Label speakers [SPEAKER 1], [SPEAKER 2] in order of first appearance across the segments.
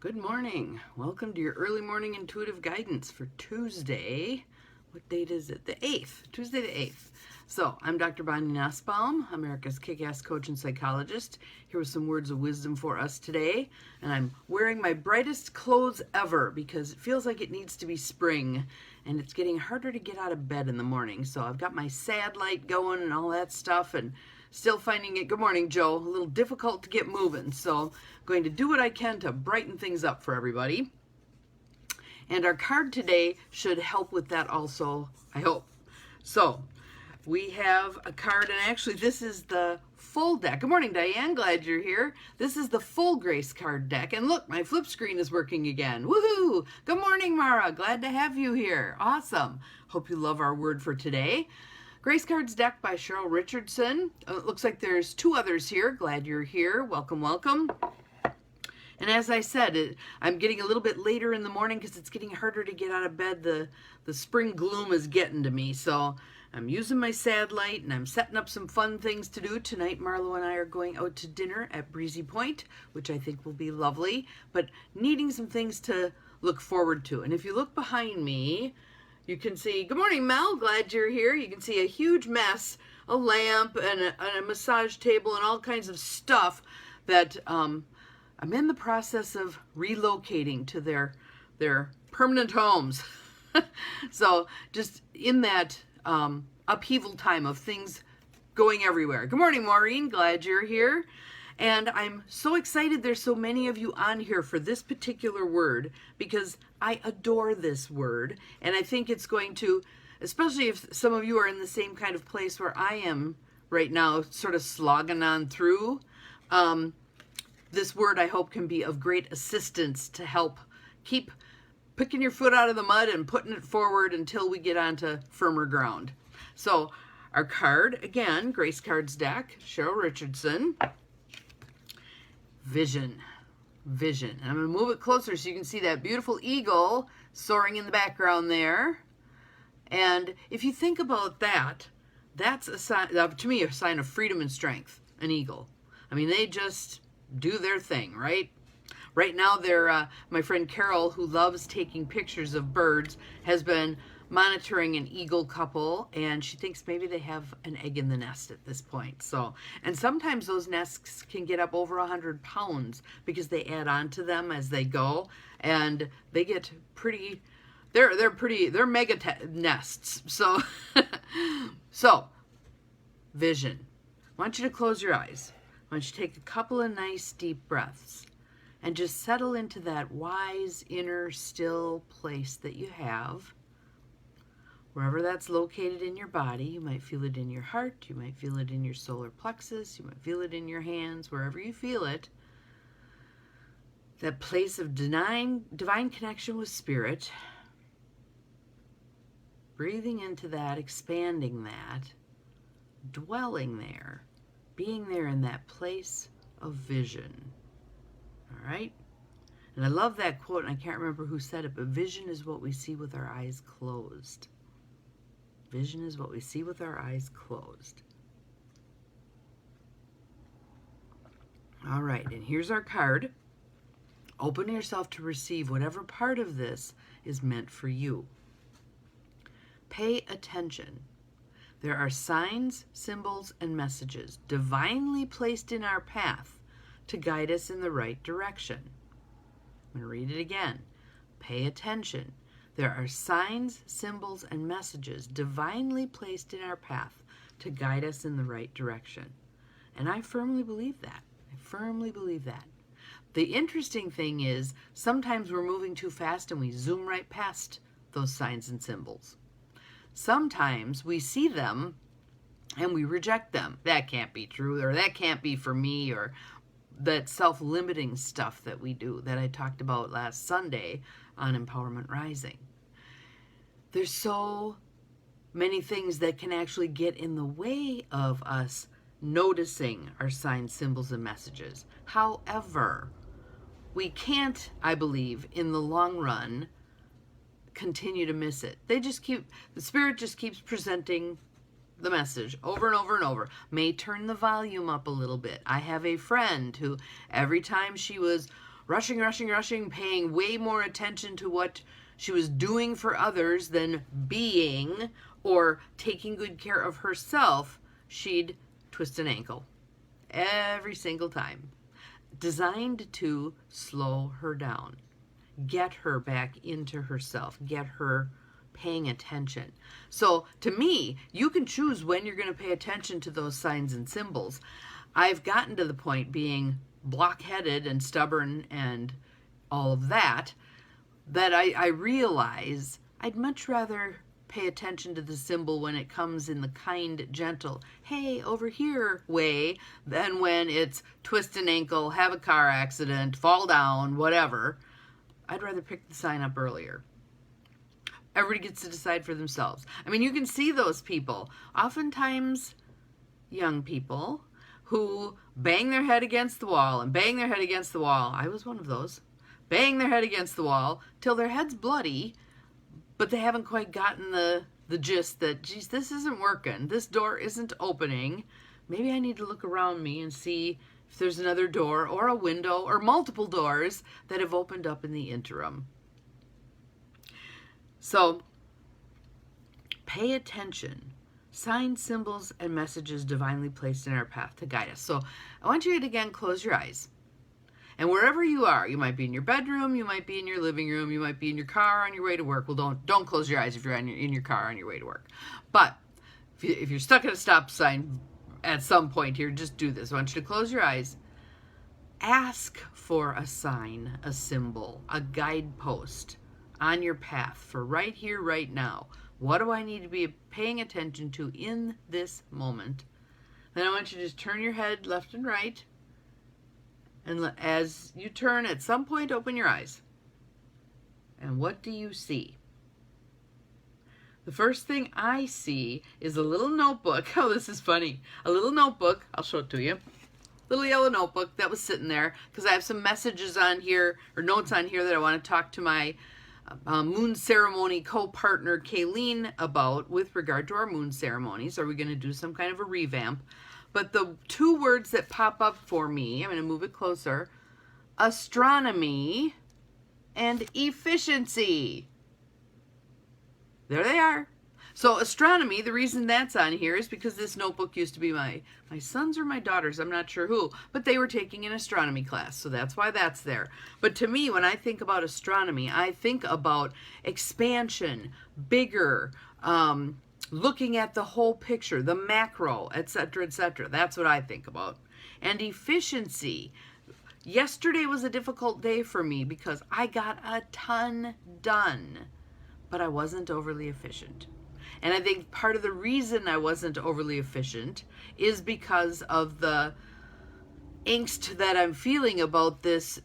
[SPEAKER 1] Good morning. Welcome to your early morning intuitive guidance for Tuesday. What date is it? The 8th. Tuesday the 8th. So, I'm Dr. Bonnie Nussbaum, America's kick-ass coach and psychologist, here with some words of wisdom for us today. And I'm wearing my brightest clothes ever because it feels like it needs to be spring and it's getting harder to get out of bed in the morning. So, I've got my sad light going and all that stuff and still finding it, good morning, Joe, a little difficult to get moving. So I'm going to do what I can to brighten things up for everybody. And our card today should help with that also, I hope. So we have a card, and actually this is the full deck. Good morning, Diane, glad you're here. This is the full Grace card deck. And look, my flip screen is working again. Woohoo! Good morning, Mara, glad to have you here. Awesome. Hope you love our word for today. Grace Cards deck by Cheryl Richardson. It looks like there's two others here. Glad you're here. Welcome, welcome. And as I said, I'm getting a little bit later in the morning because it's getting harder to get out of bed. The spring gloom is getting to me. So I'm using my sad light and I'm setting up some fun things to do. Tonight, Marlo and I are going out to dinner at Breezy Point, which I think will be lovely, but needing some things to look forward to. And if you look behind me, you can see, good morning, Mel, glad you're here. You can see a huge mess, a lamp and a massage table and all kinds of stuff that I'm in the process of relocating to their permanent homes. So just in that upheaval time of things going everywhere. Good morning, Maureen, glad you're here. And I'm so excited there's so many of you on here for this particular word because I adore this word. And I think it's going to, especially if some of you are in the same kind of place where I am right now, sort of slogging on through, this word I hope can be of great assistance to help keep picking your foot out of the mud and putting it forward until we get onto firmer ground. So our card, again, Grace Cards deck, Cheryl Richardson. Vision. And I'm going to move it closer so you can see that beautiful eagle soaring in the background there. And if you think about that, that's a sign, to me, a sign of freedom and strength, an eagle. I mean, they just do their thing, right? Right now, my friend Carol, who loves taking pictures of birds, has been monitoring an eagle couple, and she thinks maybe they have an egg in the nest at this point. So, and sometimes those nests can get up over 100 pounds because they add on to them as they go, and they get pretty. They're mega nests. So, so vision. I want you to close your eyes. I want you to take a couple of nice deep breaths and just settle into that wise inner still place that you have. Wherever that's located in your body, you might feel it in your heart, you might feel it in your solar plexus, you might feel it in your hands, wherever you feel it. That place of divine connection with spirit. Breathing into that, expanding that, dwelling there, being there in that place of vision. All right? And I love that quote, and I can't remember who said it, but vision is what we see with our eyes closed. Vision is what we see with our eyes closed. All right, and here's our card. Open yourself to receive whatever part of this is meant for you. Pay attention. There are signs, symbols, and messages divinely placed in our path to guide us in the right direction. I'm going to read it again. Pay attention. There are signs, symbols, and messages divinely placed in our path to guide us in the right direction. And I firmly believe that. I firmly believe that. The interesting thing is sometimes we're moving too fast and we zoom right past those signs and symbols. Sometimes we see them and we reject them. That can't be true, or that can't be for me, or that self-limiting stuff that we do that I talked about last Sunday on Empowerment Rising. There's so many things that can actually get in the way of us noticing our signs, symbols, and messages. However, we can't, I believe, in the long run, continue to miss it. The spirit just keeps presenting the message over and over and over. May turn the volume up a little bit. I have a friend who every time she was rushing, rushing, rushing, paying way more attention to what she was doing for others than being or taking good care of herself, she'd twist an ankle every single time. Designed to slow her down, get her back into herself, get her paying attention. So to me, you can choose when you're going to pay attention to those signs and symbols. I've gotten to the point, being blockheaded and stubborn and all of that, that I realize I'd much rather pay attention to the symbol when it comes in the kind, gentle, hey, over here way, than when it's twist an ankle, have a car accident, fall down, whatever. I'd rather pick the sign up earlier. Everybody gets to decide for themselves. I mean, you can see those people, oftentimes young people, who bang their head against the wall and bang their head against the wall. I was one of those. Bang their head against the wall till their head's bloody, but they haven't quite gotten the gist that, geez, this isn't working. This door isn't opening. Maybe I need to look around me and see if there's another door or a window or multiple doors that have opened up in the interim. So pay attention. Signs, symbols, and messages divinely placed in our path to guide us. So I want you to, again, close your eyes. And wherever you are, you might be in your bedroom, you might be in your living room, you might be in your car on your way to work. Well, don't close your eyes if you're in your car on your way to work. But if you're stuck at a stop sign at some point here, just do this. I want you to close your eyes. Ask for a sign, a symbol, a guidepost on your path for right here, right now. What do I need to be paying attention to in this moment? Then I want you to just turn your head left and right. And as you turn, at some point, open your eyes. And what do you see? The first thing I see is a little notebook. Oh, this is funny. A little notebook. I'll show it to you. Little yellow notebook that was sitting there because I have some messages on here, or notes on here, that I want to talk to my moon ceremony co-partner Kayleen about with regard to our moon ceremonies. Are we going to do some kind of a revamp? But the two words that pop up for me, I'm going to move it closer, astronomy and efficiency. There they are. So astronomy, the reason that's on here is because this notebook used to be my son's or my daughter's, I'm not sure who, but they were taking an astronomy class, so that's why that's there. But to me, when I think about astronomy, I think about expansion, bigger, looking at the whole picture, the macro, etc., etc. That's what I think about. And efficiency. Yesterday was a difficult day for me because I got a ton done, but I wasn't overly efficient. And I think part of the reason I wasn't overly efficient is because of the angst that I'm feeling about this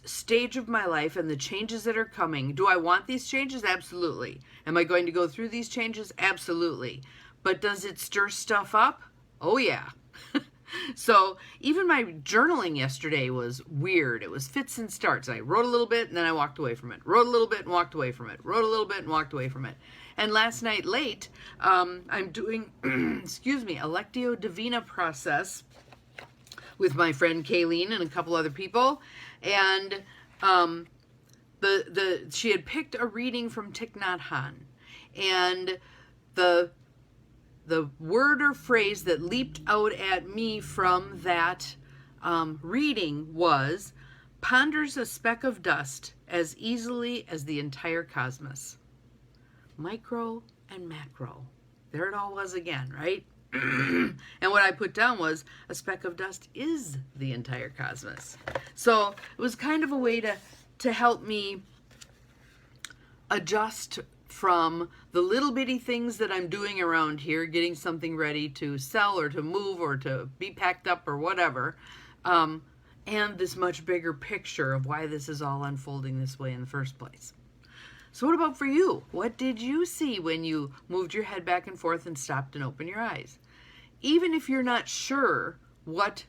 [SPEAKER 1] stage of my life and the changes that are coming. Do I want these changes? Absolutely. Am I going to go through these changes? Absolutely. But does it stir stuff up? Oh yeah. So even my journaling yesterday was weird. It was fits and starts. I wrote a little bit and then I walked away from it. Wrote a little bit and walked away from it. Wrote a little bit and walked away from it. And last night late, I'm doing, excuse me, a Lectio Divina process with my friend Kayleen and a couple other people. And she had picked a reading from Thich Nhat Hanh. And the word or phrase that leaped out at me from that reading was, ponders a speck of dust as easily as the entire cosmos. Micro and macro. There it all was again, right? And what I put down was, a speck of dust is the entire cosmos. So it was kind of a way to help me adjust from the little bitty things that I'm doing around here, getting something ready to sell or to move or to be packed up or whatever, and this much bigger picture of why this is all unfolding this way in the first place. So what about for you? What did you see when you moved your head back and forth and stopped and opened your eyes? Even if you're not sure what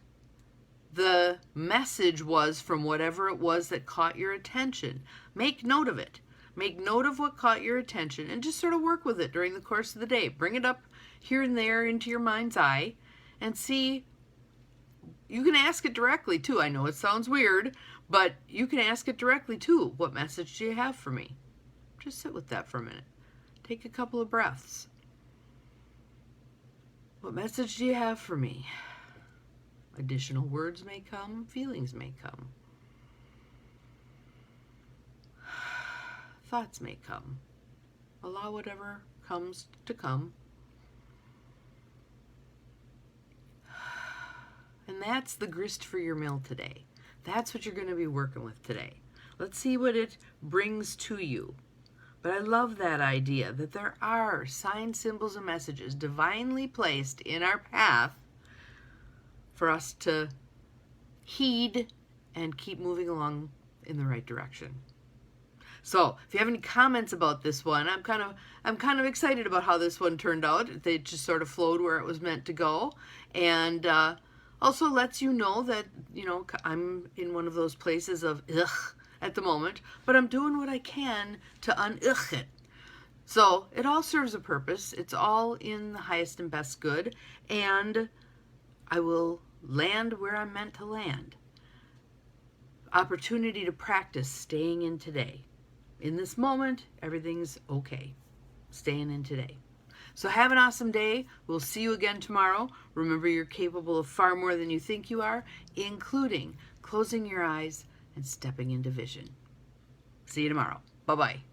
[SPEAKER 1] the message was from whatever it was that caught your attention, make note of it. Make note of what caught your attention and just sort of work with it during the course of the day. Bring it up here and there into your mind's eye and see. You can ask it directly too. I know it sounds weird, But you can ask it directly too. What message do you have for me? Just sit with that for a minute. Take a couple of breaths. What message do you have for me? Additional words may come, feelings may come. Thoughts may come. Allow whatever comes to come. And that's the grist for your mill today. That's what you're going to be working with today. Let's see what it brings to you. But I love that idea that there are signs, symbols, and messages divinely placed in our path for us to heed and keep moving along in the right direction. So if you have any comments about this one, I'm kind of excited about how this one turned out. They just sort of flowed where it was meant to go, and also lets you know that, you know, I'm in one of those places of ugh at the moment, but I'm doing what I can to un-ugh it. So it all serves a purpose. It's all in the highest and best good, and I will land where I'm meant to land. Opportunity to practice staying in today. In this moment, everything's okay. Staying in today. So have an awesome day. We'll see you again tomorrow. Remember, you're capable of far more than you think you are, including closing your eyes and stepping into vision. See you tomorrow. Bye-bye.